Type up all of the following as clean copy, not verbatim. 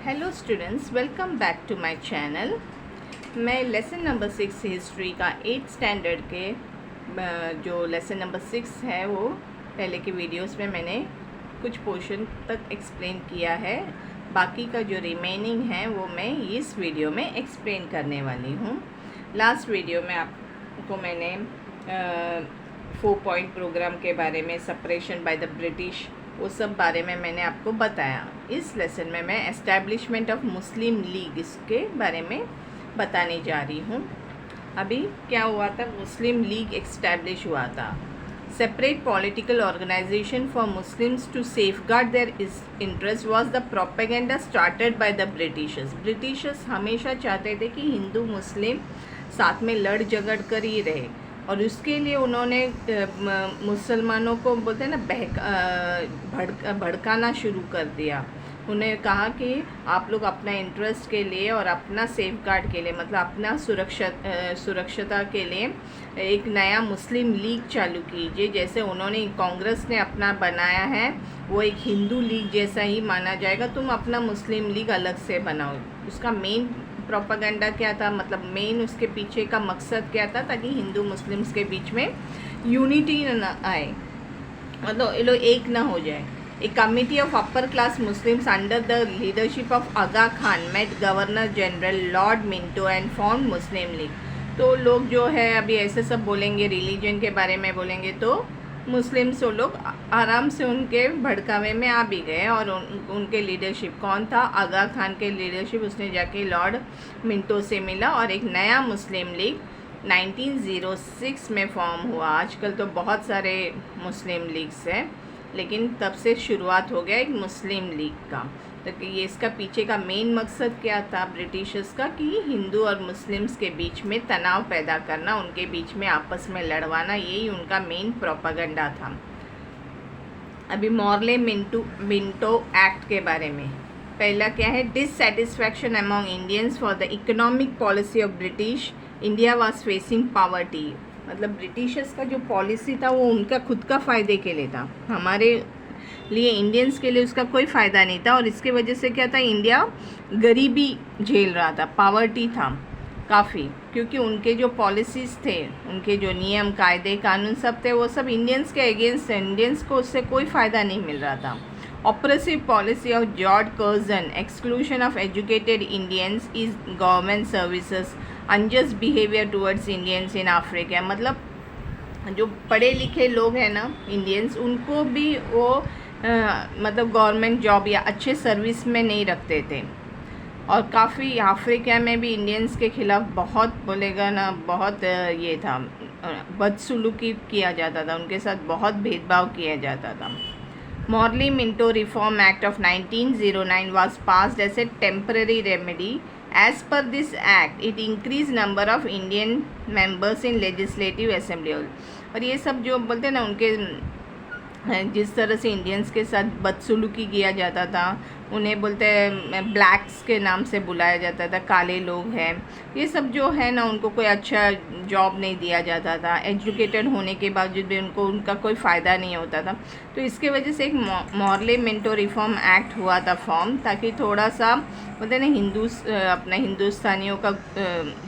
Hello students, welcome back to my channel. मैं lesson number 6 history का 8th standard के जो लेसन नंबर 6 है वो पहले के वीडियोस में मैंने कुछ पोर्शन तक एक्सप्लेन किया है। बाकी का जो रिमेनिंग है वो मैं इस वीडियो में एक्सप्लेन करने वाली हूँ। लास्ट वीडियो में आपको मैंने 4 पॉइंट प्रोग्राम के बारे में, सेपरेशन बाय द ब्रिटिश, वो सब बारे में मैंने आपको बताया। इस लेसन में मैं एस्टैब्लिशमेंट ऑफ मुस्लिम लीग इसके बारे में बताने जा रही हूँ। अभी क्या हुआ था, मुस्लिम लीग एस्टैब्लिश हुआ था। Separate political organisation for Muslims to safeguard their interest was the propaganda started by the Britishers. Britishers हमेशा चाहते थे कि हिंदू मुस्लिम साथ में लड़ झगड़ कर ही रहे, और उसके लिए उन्होंने मुसलमानों को बोलते हैं ना भड़काना शुरू कर दिया। उन्हें कहा कि आप लोग अपना इंटरेस्ट के लिए और अपना सेफ गार्ड के लिए, मतलब अपना सुरक्षता के लिए एक नया मुस्लिम लीग चालू कीजिए। जैसे उन्होंने कांग्रेस ने अपना बनाया है वो एक हिंदू लीग जैसा ही माना जाएगा, तुम अपना मुस्लिम लीग अलग से बनाओ। उसका मेन प्रोपेगेंडा क्या था, मतलब मेन उसके पीछे का मकसद क्या था, ताकि हिंदू मुस्लिम्स के बीच में यूनिटी न आए, मतलब ये लोग एक ना हो जाए। A committee of upper class Muslims under the leadership of Aga Khan met Governor General Lord Minto and form Muslim League. तो लोग जो है अभी ऐसे सब बोलेंगे, रिलीजन के बारे में बोलेंगे, तो मुस्लिम्स वो लोग आराम से उनके भड़कावे में आ भी गए। और उनके लीडरशिप कौन था, आगा खान के लीडरशिप, उसने जाके लॉर्ड मिंटो से मिला और एक नया मुस्लिम लीग 1906 में फॉर्म हुआ। आजकल तो बहुत सारे मुस्लिम लीग्स हैं, लेकिन तब से शुरुआत हो गया एक मुस्लिम लीग का। तो ये इसका पीछे का मेन मकसद क्या था ब्रिटिशर्स का, कि हिंदू और मुस्लिम्स के बीच में तनाव पैदा करना, उनके बीच में आपस में लड़वाना, यही उनका मेन प्रोपेगेंडा था। अभी मॉर्ले मिंटो एक्ट के बारे में पहला क्या है, dissatisfaction among Indians for the economic policy of British India was facing poverty. मतलब ब्रिटिशर्स का जो पॉलिसी था वो उनका खुद का फ़ायदे के लिए था, हमारे लिए इंडियंस के लिए उसका कोई फ़ायदा नहीं था। और इसके वजह से क्या था, इंडिया गरीबी झेल रहा था, पॉवर्टी था काफ़ी, क्योंकि उनके जो पॉलिसीज़ थे, उनके जो नियम कायदे कानून सब थे, वो सब इंडियंस के अगेंस्ट थे। इंडियंस को उससे कोई फ़ायदा नहीं मिल रहा था। Oppressive policy of George Curzon, exclusion of educated Indians is government services, unjust behaviour towards Indians in Africa. मतलब जो पढ़े लिखे लोग हैं ना इंडियंस, उनको भी वो मतलब गवर्नमेंट जॉब या अच्छे सर्विस में नहीं रखते थे। और काफ़ी अफ्रीका में भी इंडियंस के खिलाफ बहुत बोलेगा ना, बहुत ये था, बदसलूकी किया जाता था, उनके साथ बहुत भेदभाव किया जाता था। Morley Minto reform act of 1909 was passed as a temporary remedy. As per this act, it increased number of Indian members in legislative assembly. और ये सब जो बोलते हैं ना, उनके जिस तरह से इंडियंस के साथ बदसलूकी किया जाता था, उन्हें बोलते हैं ब्लैक्स के नाम से बुलाया जाता था, काले लोग हैं, ये सब जो है ना, उनको कोई अच्छा जॉब नहीं दिया जाता था, एजुकेटेड होने के बावजूद भी उनको उनका कोई फ़ायदा नहीं होता था। तो इसके वजह से एक मॉर्ले मिंटो रिफॉर्म एक्ट हुआ था फॉर्म, ताकि थोड़ा सा बोलते हैं ना अपने हिंदुस्तानियों का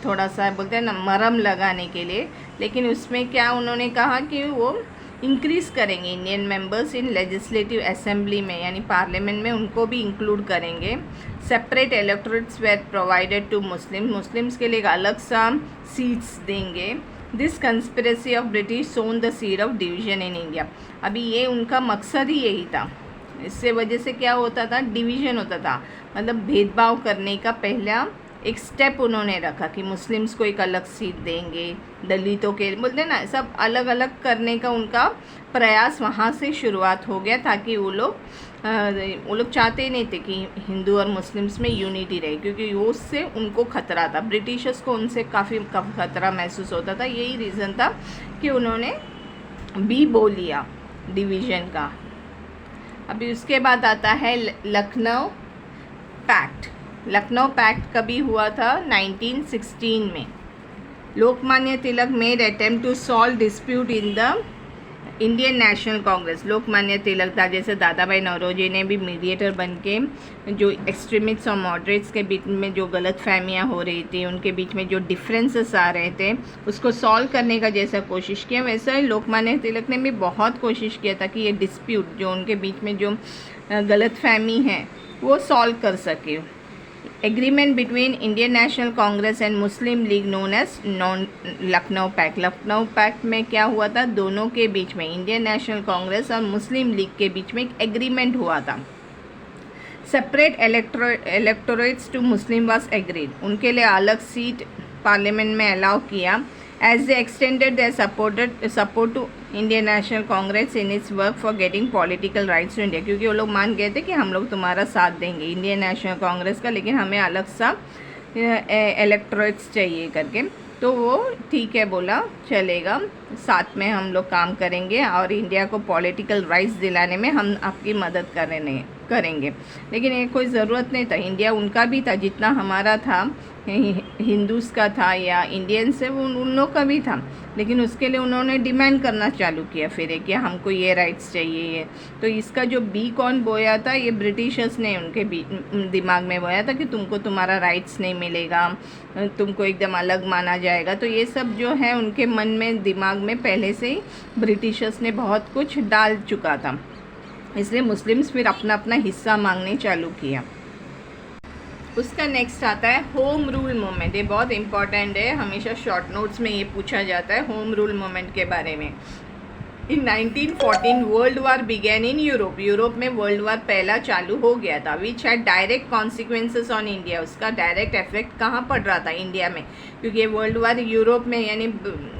थोड़ा सा बोलते हैं ना मरहम लगाने के लिए। लेकिन उसमें क्या उन्होंने कहा कि वो इंक्रीज़ करेंगे Indian members in legislative assembly में, यानी पार्लियामेंट में उनको भी इंक्लूड करेंगे। Separate electorates were provided to Muslims के लिए अलग सा सीट्स देंगे। This conspiracy of British sown the seed of division in India. अभी ये उनका मकसद ही यही था। इससे वजह से क्या होता था, डिवीज़न होता था, मतलब भेदभाव करने का पहला एक स्टेप उन्होंने रखा कि मुस्लिम्स को एक अलग सीट देंगे, दलितों के बोलते ना, सब अलग अलग करने का उनका प्रयास वहाँ से शुरुआत हो गया, ताकि वो लोग चाहते ही नहीं थे कि हिंदू और मुस्लिम्स में यूनिटी रहे, क्योंकि वो उससे उनको खतरा था, ब्रिटिशर्स को उनसे काफ़ी खतरा महसूस होता था। यही रीज़न था कि उन्होंने भी बोल लिया डिवीज़न का। अभी उसके बाद आता है लखनऊ पैक्ट। लखनऊ पैक्ट कभी हुआ था, 1916 में। Lokmanya Tilak made attempt to solve dispute in the Indian national Congress, Lokmanya Tilak था, जैसे दादा भाई नौरोजी ने भी मीडिएटर बन के जो एक्सट्रीमिस्ट्स और मॉडरेट्स के बीच में जो गलत फहमियाँ हो रही थी, उनके बीच में जो डिफरेंसेस आ रहे थे, उसको सॉल्व करने का जैसा कोशिश किया, वैसा ही लोकमान्य तिलक ने भी बहुत कोशिश किया था कि ये डिस्प्यूट जो उनके बीच में जो गलत फहमी है वो सॉल्व कर सके। Agreement between Indian national Congress and Muslim League known as Lucknow Pact. Lucknow Pact में क्या हुआ था, दोनों के बीच में, इंडियन नेशनल कांग्रेस और मुस्लिम लीग के बीच में एक एग्रीमेंट हुआ था। Separate electorates to Muslim was agreed, उनके लिए अलग सीट पार्लियामेंट में अलाउ किया। As they extended their support to Indian national Congress in its work for getting political rights to India, क्योंकि वो लोग मान गए थे कि हम लोग तुम्हारा साथ देंगे इंडियन नेशनल कांग्रेस का, लेकिन हमें अलग सा इलेक्टोरेट्स चाहिए करके। तो वो ठीक है बोला, चलेगा, साथ में हम लोग काम करेंगे और इंडिया को पॉलिटिकल राइट्स दिलाने में हम आपकी मदद करेंगे। लेकिन ये कोई ज़रूरत नहीं था, इंडिया उनका भी था जितना हमारा था, हिंदूज़ का था या इंडियन से, वो उन लोग का भी था, लेकिन उसके लिए उन्होंने डिमांड करना चालू किया फिर कि हमको ये राइट्स चाहिए ये। तो इसका जो बी कौन बोया था, ये ब्रिटिशर्स ने उनके दिमाग में बोया था कि तुमको तुम्हारा राइट्स नहीं मिलेगा, तुमको एकदम अलग माना जाएगा। तो ये सब जो है उनके मन में, दिमाग में पहले से ही ब्रिटिशर्स ने बहुत कुछ डाल चुका था, इसलिए मुस्लिम्स फिर अपना अपना हिस्सा मांगने चालू किया। उसका नेक्स्ट आता है होम रूल मूवमेंट। ये बहुत इंपॉर्टेंट है, हमेशा शॉर्ट नोट्स में ये पूछा जाता है होम रूल मूवमेंट के बारे में। In 1914 world war began in Europe, Europe में वर्ल्ड वार पहला चालू हो गया था, which had direct consequences on India, उसका डायरेक्ट इफेक्ट कहाँ पड़ रहा था, इंडिया में, क्योंकि ये वर्ल्ड वार यूरोप में यानी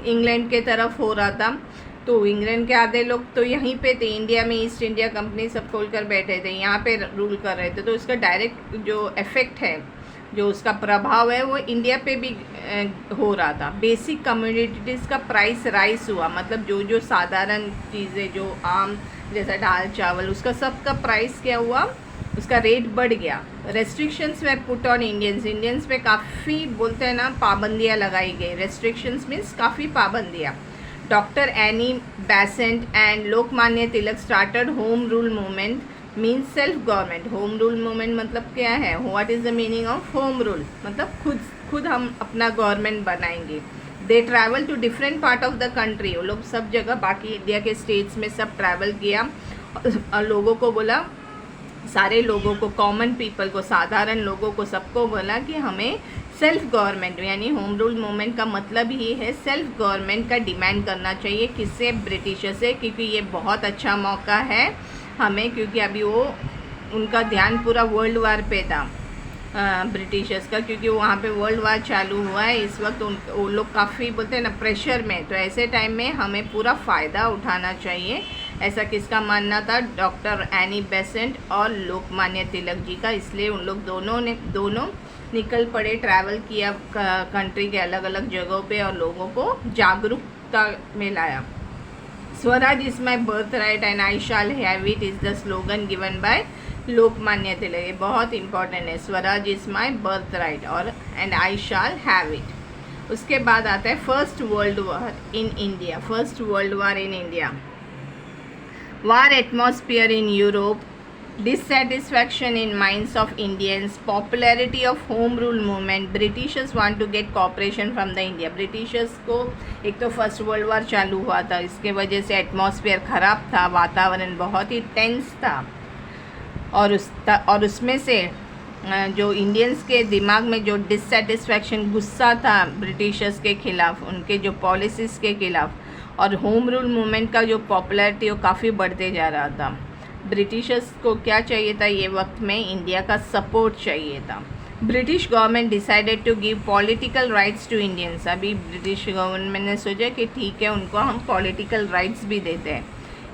इंग्लैंड के तरफ हो रहा था। तो इंग्लैंड के आधे लोग तो यहीं पे थे, इंडिया में ईस्ट इंडिया कंपनी सब खोल कर बैठे थे, यहाँ पे रूल कर रहे थे। तो इसका डायरेक्ट जो इफेक्ट है, जो उसका प्रभाव है, वो इंडिया पे भी हो रहा था। बेसिक कम्योडिटीज़ का प्राइस राइस हुआ, मतलब जो जो साधारण चीज़ें जो आम जैसा दाल चावल, उसका सब का प्राइस क्या हुआ, उसका रेट बढ़ गया। रेस्ट्रिक्शंस में पुट ऑन इंडियंस पे काफ़ी बोलते हैं ना पाबंदियाँ लगाई गई। रेस्ट्रिक्शंस मीन्स काफ़ी पाबंदियाँ। Doctor Annie Besant and Lokmanya Tilak started home rule movement, means self government. Home rule movement मतलब क्या है, what is the meaning of home rule, मतलब खुद हम अपना गवर्नमेंट बनाएंगे। They travel to different part of the country, वो लोग सब जगह बाकी इंडिया के स्टेट्स में सब ट्रैवल किया और लोगों को बोला, सारे लोगों को, कॉमन पीपल को, साधारण लोगों को, सबको बोला कि हमें सेल्फ गवर्नमेंट, यानी होम रूल मूवमेंट का मतलब ही है सेल्फ गवर्नमेंट का डिमांड करना चाहिए। किससे, ब्रिटिशर से, क्योंकि ये बहुत अच्छा मौका है हमें, क्योंकि अभी वो उनका ध्यान पूरा वर्ल्ड वार पे था ब्रिटिशर्स का, क्योंकि वहाँ पे वर्ल्ड वार चालू हुआ है इस वक्त। वो लोग काफ़ी बोलते हैं ना प्रेशर में, तो ऐसे टाइम में हमें पूरा फ़ायदा उठाना चाहिए। ऐसा किसका मानना था, डॉक्टर एनी बेसेंट और लोकमान्य तिलक जी का। इसलिए उन लोग दोनों निकल पड़े, ट्रैवल किया कंट्री के अलग अलग जगहों पे और लोगों को जागरूकता में लाया। Swaraj is my birth right and I shall have it is the slogan given by Lokmanya Tilak. ये बहुत इंपॉर्टेंट है, swaraj is my birth right और and I shall have it. उसके बाद आता है first world war in India. First world war in India, war atmosphere in Europe, dissatisfaction in minds of Indians, popularity of home rule movement, Britishers want to get cooperation from the India। Britishers को एक तो first world वार चालू हुआ था, इसके वजह से atmosphere ख़राब था, वातावरण बहुत ही टेंस था और उसमें से जो इंडियंस के दिमाग में जो डिससेटिस्फैक्शन, गुस्सा था ब्रिटिशर्स के ख़िलाफ़, उनके जो पॉलिसीज़ के ख़िलाफ़, और होम रूल मूवमेंट का जो पॉपुलैरिटी वो काफ़ी बढ़ते जा रहा था। ब्रिटिशर्स को क्या चाहिए था, ये वक्त में इंडिया का सपोर्ट चाहिए था। British government decided to give political rights to Indians. अभी ब्रिटिश गवर्नमेंट ने सोचा कि ठीक है, उनको हम पॉलिटिकल राइट्स भी देते हैं।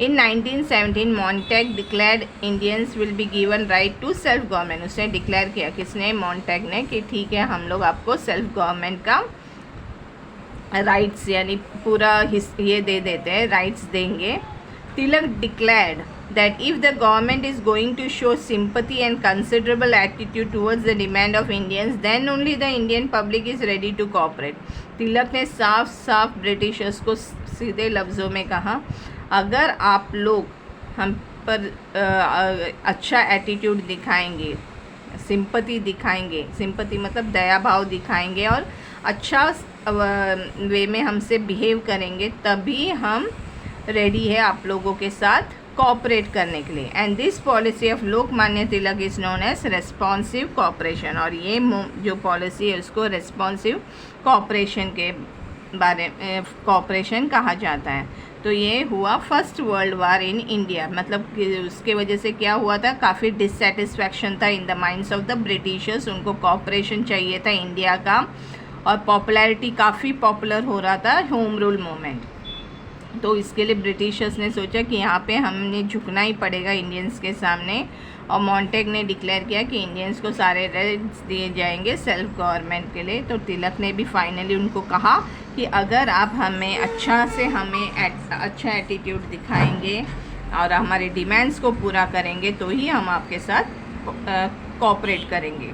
In 1917 Montagu declared Indians will be given right to self government. उसने डिक्लेयर किया, किसने, मॉन्टेग ने, कि ठीक है हम लोग आपको सेल्फ गवर्नमेंट का राइट्स यानी पूरा ये दे देते हैं, राइट्स देंगे। तिलक declared that if the government is going to show sympathy and considerable attitude towards the demand of Indians, then only the Indian public is ready to cooperate। तिलक ने साफ साफ ब्रिटिशर्स को सीधे लफ्ज़ों में कहा, अगर आप लोग हम पर अच्छा एटीट्यूड दिखाएंगे, सिंपैथी दिखाएंगे, सिंपैथी मतलब दया भाव दिखाएंगे और अच्छा वे में हमसे बिहेव करेंगे, तभी हम रेडी है आप लोगों के साथ कोऑपरेट करने के लिए। And this policy of Lokmanya Tilak is known as responsive cooperation, और ये जो पॉलिसी है उसको रेस्पॉन्सिव कोऑपरेशन के बारे में कोऑपरेशन कहा जाता है। तो ये हुआ first world war in India, मतलब उसके वजह से क्या हुआ था, काफ़ी डिससेटिस्फैक्शन था in the minds of the Britishers. उनको कोऑपरेशन चाहिए था इंडिया का, और पॉपुलैरिटी काफ़ी पॉपुलर हो रहा था होम रूल मूवमेंट। तो इसके लिए ब्रिटिशर्स ने सोचा कि यहाँ पे हमने झुकना ही पड़ेगा इंडियंस के सामने, और मॉन्टेग ने डिक्लेयर किया कि इंडियंस को सारे राइट्स दिए जाएंगे सेल्फ गवर्नमेंट के लिए। तो तिलक ने भी फाइनली उनको कहा कि अगर आप हमें अच्छा एटीट्यूड दिखाएंगे और हमारे डिमांड्स को पूरा करेंगे तो ही हम आपके साथ कोऑपरेट करेंगे।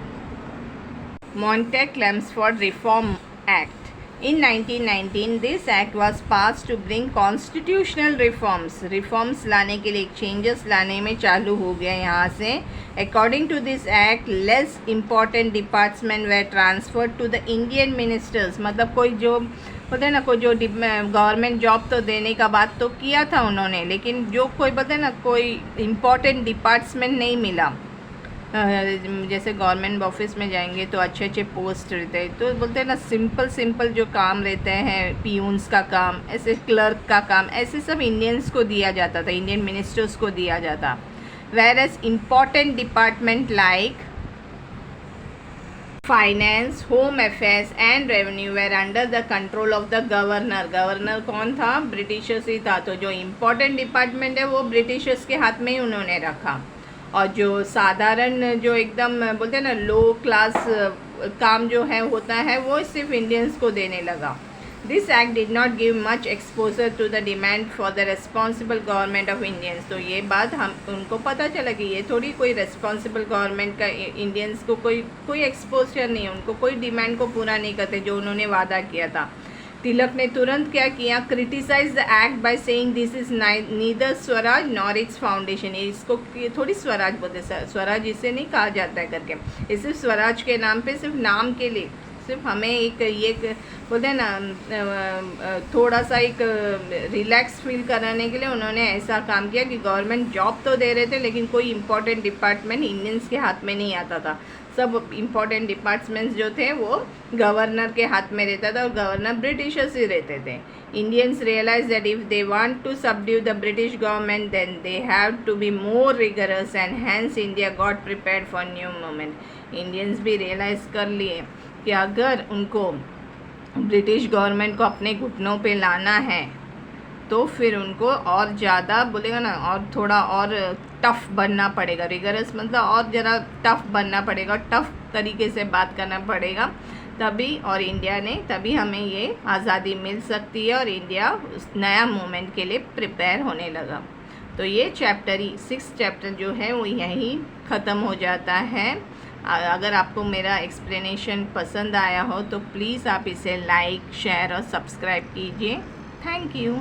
Montagu claims for reform act. In 1919, this act was passed to bring constitutional reforms. Reforms लाने के लिए, changes लाने में चालू हो गया यहाँ से। According to this act, less important departments were transferred to the Indian ministers. मतलब कोई जो बोलते हैं ना, कोई जो गवर्नमेंट जॉब तो देने का बात तो किया था उन्होंने, लेकिन जो कोई बोलते हैं ना कोई इम्पोर्टेंट डिपार्टमेंट नहीं मिला। जैसे गवर्नमेंट ऑफिस में जाएंगे तो अच्छे अच्छे पोस्ट रहते हैं, तो बोलते हैं ना सिंपल जो काम रहते हैं, पियून्स का काम, ऐसे क्लर्क का काम, ऐसे सब इंडियंस को दिया जाता था, इंडियन मिनिस्टर्स को दिया जाता। Whereas important department like finance, home affairs and revenue were under the control of the governor. Governor कौन था? ब्रिटिशर्स ही था। तो जो इम्पोर्टेंट डिपार्टमेंट है वो ब्रिटिशर्स के हाथ में ही उन्होंने रखा, और जो साधारण जो एकदम बोलते हैं ना लो क्लास काम जो है होता है वो सिर्फ इंडियंस को देने लगा। This act did not give much exposure to the demand for the responsible government of Indians. तो ये बात उनको पता चला कि ये थोड़ी कोई रेस्पॉन्सिबल गवर्नमेंट का इंडियंस को कोई एक्सपोजर नहीं है, उनको कोई डिमांड को पूरा नहीं करते जो उन्होंने वादा किया था। तिलक ने तुरंत क्या किया, criticize the act by saying this is neither swaraj nor its foundation. इसको थोड़ी स्वराज बोलते, स्वराज इसे नहीं कहा जाता है करके, ये सिर्फ स्वराज के नाम पे, सिर्फ नाम के लिए, सिर्फ हमें एक ये बोलते हैं ना थोड़ा सा एक रिलैक्स फील कराने के लिए उन्होंने ऐसा काम किया कि गवर्नमेंट जॉब तो दे रहे थे लेकिन कोई इम्पोर्टेंट डिपार्टमेंट इंडियंस के हाथ में नहीं आता था। सब इम्पोर्टेंट डिपार्टमेंट्स जो थे वो गवर्नर के हाथ में रहता था, और गवर्नर ब्रिटिशर्स ही रहते थे। Indians realize that if they want to subdue the British government then they have to be more rigorous, and hence India got prepared for new movement. Indians भी रियलाइज़ कर लिए कि अगर उनको ब्रिटिश गवर्नमेंट को अपने घुटनों पे लाना है तो फिर उनको और ज़्यादा बोलेगा ना, और थोड़ा और टफ़ बनना पड़ेगा। रिगरस मतलब और ज़रा टफ़ बनना पड़ेगा, टफ़ तरीके से बात करना पड़ेगा, तभी और तभी हमें ये आज़ादी मिल सकती है और इंडिया उस नया मूवमेंट के लिए प्रिपेयर होने लगा। तो ये चैप्टर 6 चैप्टर जो है वो यहीं ख़त्म हो जाता है। अगर आपको मेरा एक्सप्लेनेशन पसंद आया हो तो प्लीज़ आप इसे लाइक, शेयर और सब्सक्राइब कीजिए। Thank you.